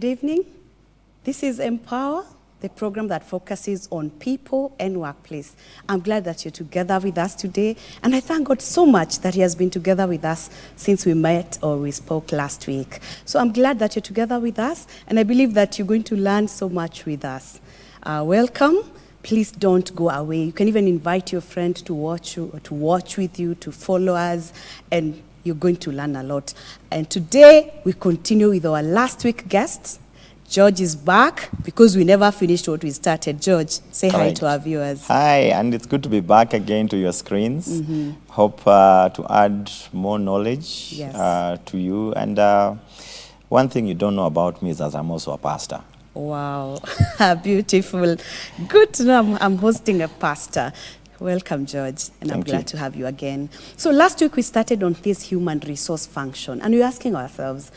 Good evening. This is Empower, the program that focuses on people and workplace. I'm glad that you're together with us today, and I thank God so much that He has been together with us since we met or we spoke last week. So I'm glad that you're together with us, and I believe that you're going to learn so much with us. Welcome. Please don't go away. You can even invite your friend to watch with you, to follow us, and you're going to learn a lot. And today, we continue with our last week guest. George is back because we never finished what we started. George, say hi to our viewers. Hi, and it's good to be back again to your screens. Hope to add more knowledge to you. And one thing you don't know about me is that I'm also a pastor. Wow, beautiful. Good to know I'm hosting a pastor. Welcome, George, and I'm glad to have you again. So last week we started on this human resource function, and we're asking ourselves,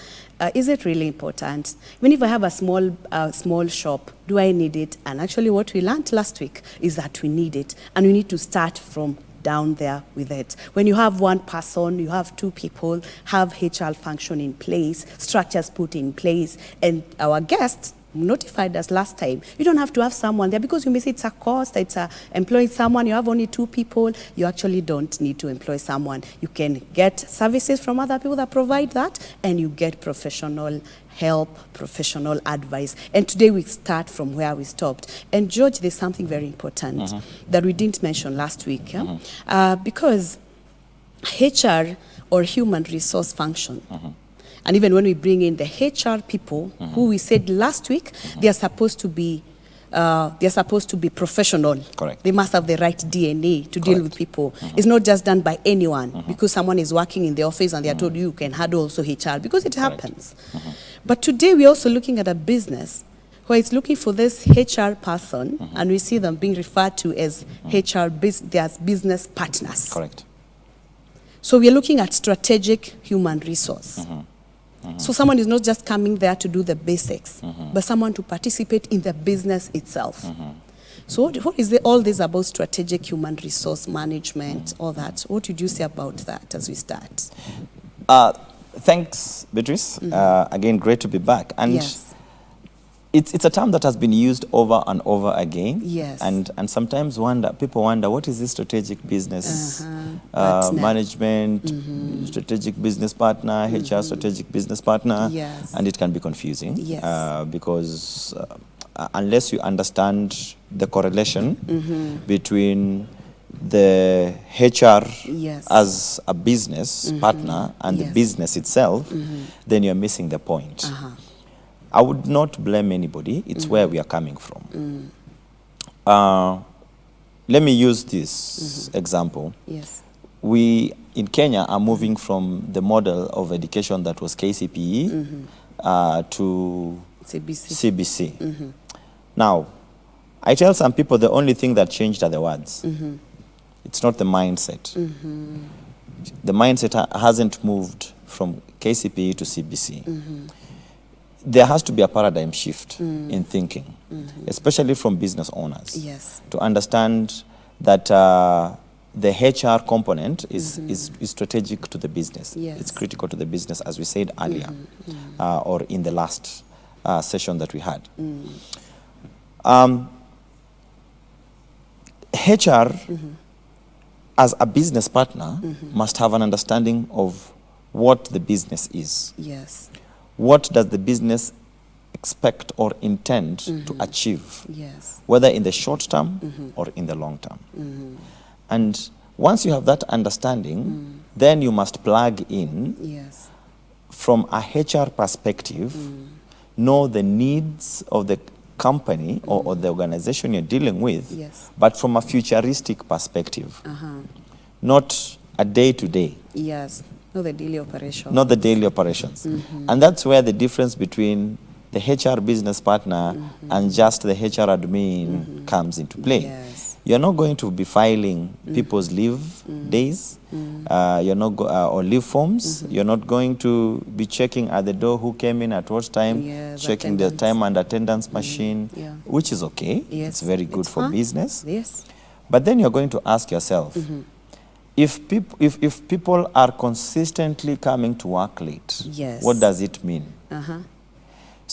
is it really important? Even if I have a small shop, do I need it? And actually what we learned last week is that we need it, and we need to start from down there with it. When you have one person, you have two people, have HR function in place, structures put in place, and our guest notified us last time. You don't have to have someone there because you may say it's a cost, it's employing someone, you have only two people. You actually don't need to employ someone. You can get services from other people that provide that, and you get professional help, professional advice. And today we start from where we stopped. And George, there's something very important that we didn't mention last week, because HR, or human resource function, and even when we bring in the HR people, who we said last week, they are supposed to be professional. Correct. They must have the right DNA to deal with people. It's not just done by anyone because someone is working in the office and they are told you can handle also HR, because it happens. But today we're also looking at a business where it's looking for this HR person, and we see them being referred to as their business partners. Correct. So we're looking at strategic human resource. So someone is not just coming there to do the basics, but someone to participate in the business itself. So what is all this about strategic human resource management, all that? What would you say about that as we start? Thanks, Beatrice. Again, great to be back. And it's a term that has been used over and over again. Yes. And sometimes people wonder, what is this strategic business management, strategic business partner, HR strategic business partner? Yes. And it can be confusing. Yes. Because unless you understand the correlation between the HR as a business partner and the business itself, then you're missing the point. I would not blame anybody. It's where we are coming from. Let me use this example. Yes. We, in Kenya, are moving from the model of education that was KCPE to CBC. Now, I tell some people the only thing that changed are the words. It's not the mindset. The mindset hasn't moved from KCPE to CBC. There has to be a paradigm shift in thinking, especially from business owners, to understand that the HR component is strategic to the business. It's critical to the business, as we said earlier, or in the last session that we had. HR, as a business partner, must have an understanding of what the business is. Yes. What does the business expect or intend to achieve, whether in the short term or in the long term? And once you have that understanding, then you must plug in from a HR perspective, know the needs of the company or the organization you're dealing with, but from a futuristic perspective, not a day-to-day. Yes. Not the daily operations. Not the daily operations. And that's where the difference between the HR business partner and just the HR admin comes into play. You're not going to be filing people's leave days, you're not or leave forms. You're not going to be checking at the door who came in at what time, checking the time and attendance machine, which is okay. It's very good for business. But then you're going to ask yourself, if people are consistently coming to work late, what does it mean?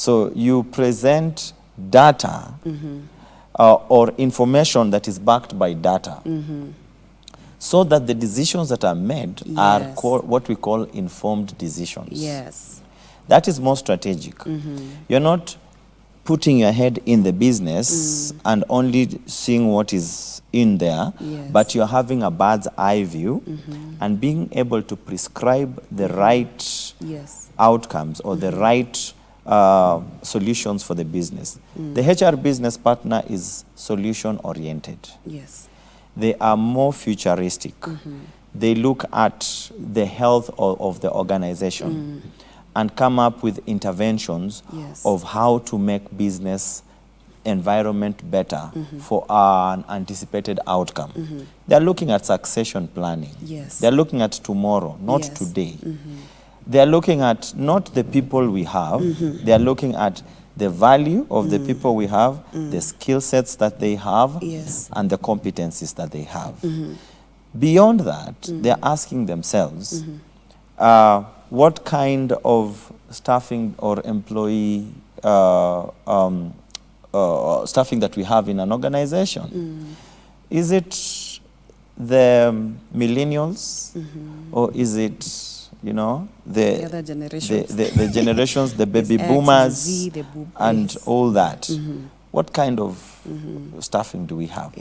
So you present data or information that is backed by data, so that the decisions that are made are what we call informed decisions. Yes. That is more strategic. You're not putting your head in the business and only seeing what is in there, but you're having a bird's eye view and being able to prescribe the right outcomes or the right solutions for the business. The HR business partner is solution oriented. Yes. They are more futuristic. They look at the health of the organization and come up with interventions of how to make business environment better for an anticipated outcome. They're looking at succession planning. They're looking at tomorrow, not today. They're looking at not the people we have, they're looking at the value of the people we have, the skill sets that they have, and the competencies that they have. Beyond that, they're asking themselves, what kind of staffing or employee staffing that we have in an organization? Is it the millennials, or is it, you know, the other generations, the generations, the baby boomers, and all that? What kind of staffing do we have?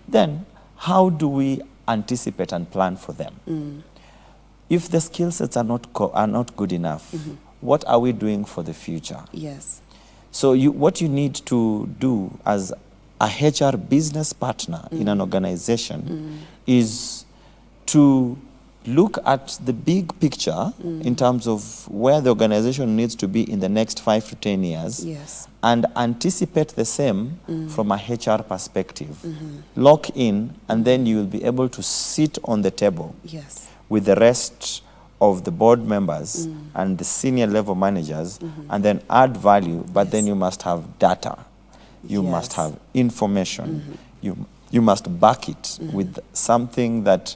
Then, how do we anticipate and plan for them? If the skill sets are not good enough, what are we doing for the future? So what you need to do as a HR business partner in an organization is to look at the big picture in terms of where the organization needs to be in the next 5 to 10 years, and anticipate the same from a HR perspective. Lock in, and then you will be able to sit on the table with the rest of the board members and the senior level managers, and then add value, but then you must have data. You must have information. You must back it with something that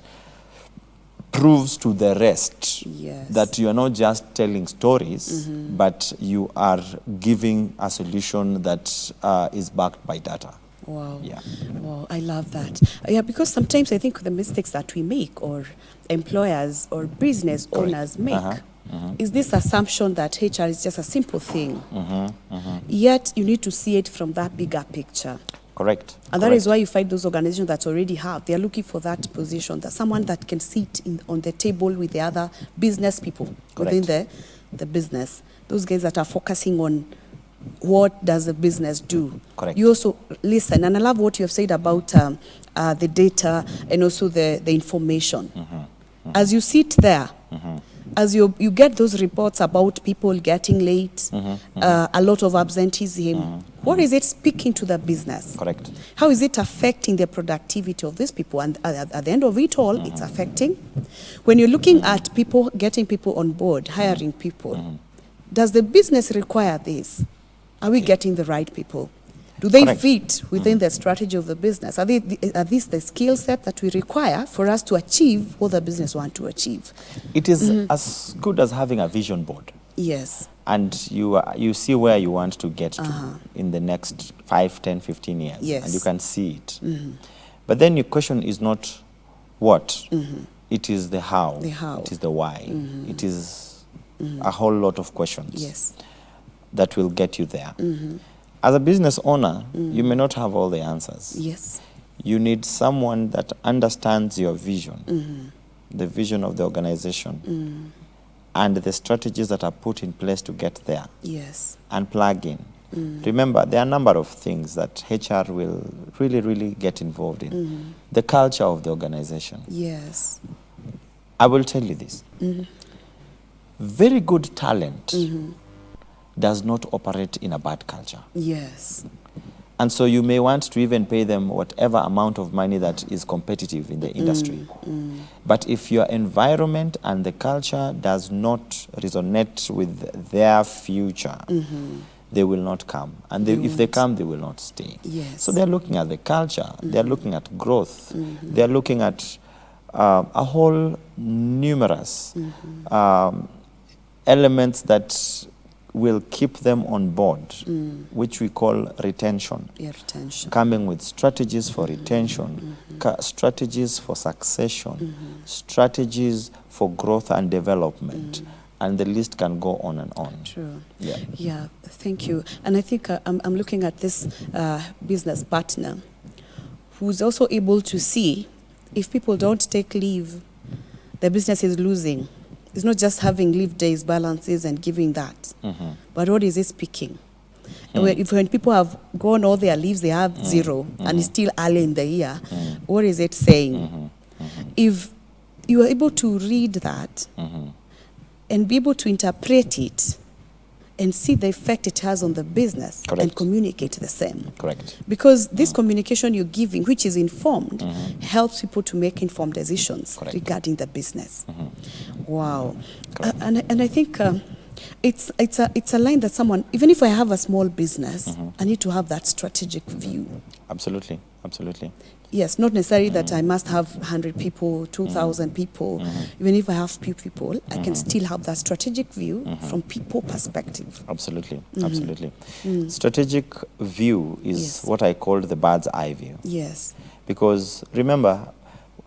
proves to the rest that you are not just telling stories, but you are giving a solution that is backed by data. Wow. Wow, I love that. Because sometimes I think the mistakes that we make, or employers or business owners make, is this assumption that HR is just a simple thing. Yet you need to see it from that bigger picture. Correct. And that is why you find those organizations that already have, they are looking for that position, that someone that can sit on the table with the other business people within the business. Those guys that are focusing on what does the business do. You also listen, and I love what you have said about the data and also the information. As you sit there, as you get those reports about people getting late, a lot of absenteeism, what is it speaking to the business? How is it affecting the productivity of these people? And at the end of it all, it's affecting. When you're looking at people, getting people on board, hiring people, does the business require this? Are we getting the right people? Do they fit within the strategy of the business? Are these the skill set that we require for us to achieve what the business wants to achieve? It is as good as having a vision board. And you see where you want to get to in the next 5, 10, 15 years. And you can see it. But then your question is not what. It is the how. It is the why. It is a whole lot of questions that will get you there. As a business owner, you may not have all the answers. You need someone that understands your vision, the vision of the organization, and the strategies that are put in place to get there, and plug in. Remember, there are a number of things that HR will really, really get involved in. The culture of the organization. I will tell you this. Very good talent does not operate in a bad culture. And so you may want to even pay them whatever amount of money that is competitive in the industry. But if your environment and the culture does not resonate with their future, they will not come. And if they come, they will not stay. So they're looking at the culture, they're looking at growth, they're looking at a whole numerous elements that will keep them on board, which we call retention. Yeah, retention. Coming with strategies for retention, strategies for succession, strategies for growth and development. And the list can go on and on. True. Yeah. Yeah, thank you. And I think I'm looking at this business partner who's also able to see if people don't take leave, the business is losing. It's not just having leave days, balances, and giving that. But what is it speaking? And when people have gone all their leaves, they have zero, and it's still early in the year, what is it saying? If you are able to read that, and be able to interpret it and see the effect it has on the business. Correct. And communicate the same. Correct. Because this communication you're giving, which is informed, helps people to make informed decisions. Correct. Regarding the business. Wow. And I think it's a line that someone, even if I have a small business, I need to have that strategic view. Absolutely. Absolutely. Yes, not necessarily that I must have 100 people, 2,000 people. Even if I have few people, I can still have that strategic view from people perspective. Absolutely, absolutely. Strategic view is what I call the bird's eye view. Yes. Because remember,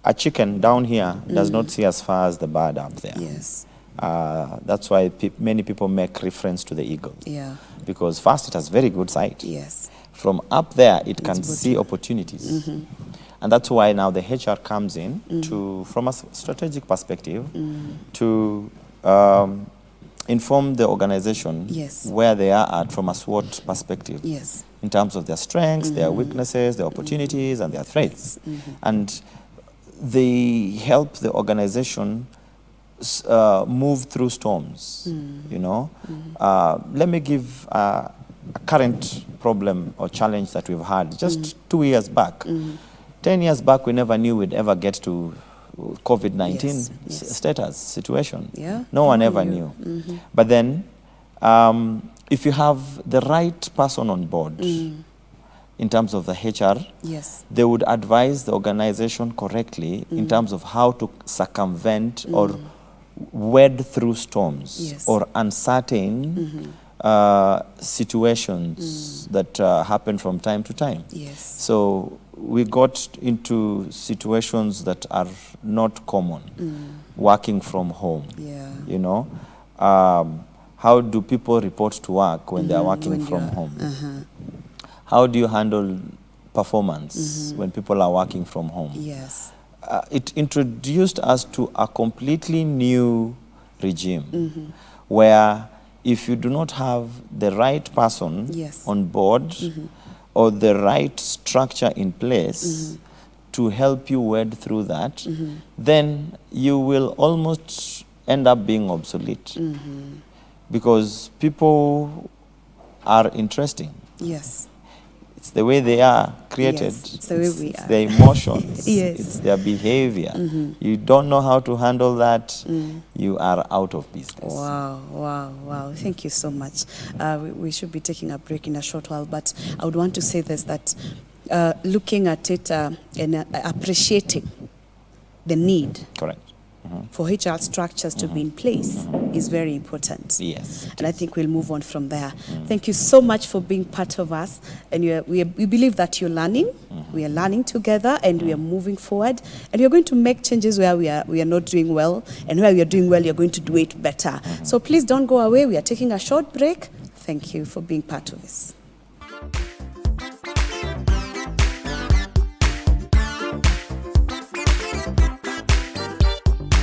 a chicken down here does not see as far as the bird up there. Yes. That's why many people make reference to the eagle. Yeah. Because first, it has very good sight. Yes. From up there, it can see opportunities. And that's why now the HR comes in to, from a strategic perspective, to inform the organization where they are at from a SWOT perspective. Yes. In terms of their strengths, their weaknesses, their opportunities, and their threats. And they help the organization move through storms, you know. Let me give a current problem or challenge that we've had just 2 years back. 10 years back, we never knew we'd ever get to COVID-19 status, situation. Yeah. No one ever knew. But then, if you have the right person on board, in terms of the HR, they would advise the organization correctly in terms of how to circumvent or wade through storms or uncertain situations that happen from time to time. So we got into situations that are not common, working from home. You know, how do people report to work when they are working from home? How do you handle performance when people are working from home? It introduced us to a completely new regime where if you do not have the right person on board or the right structure in place to help you wade through that, then you will almost end up being obsolete. Because people are interesting. It's the way they are created. It's the way we are. Their emotions. It's their behavior. You don't know how to handle that, you are out of business. Wow, wow, wow. Thank you so much. We should be taking a break in a short while, but I would want to say this, that looking at it and appreciating the need. Correct. For HR structures to be in place is very important. And I think we'll move on from there. Thank you so much for being part of us. And we believe that you're learning. We are learning together and we are moving forward. And you're going to make changes where we are not doing well. And where we are doing well, you're going to do it better. So please don't go away. We are taking a short break. Thank you for being part of this.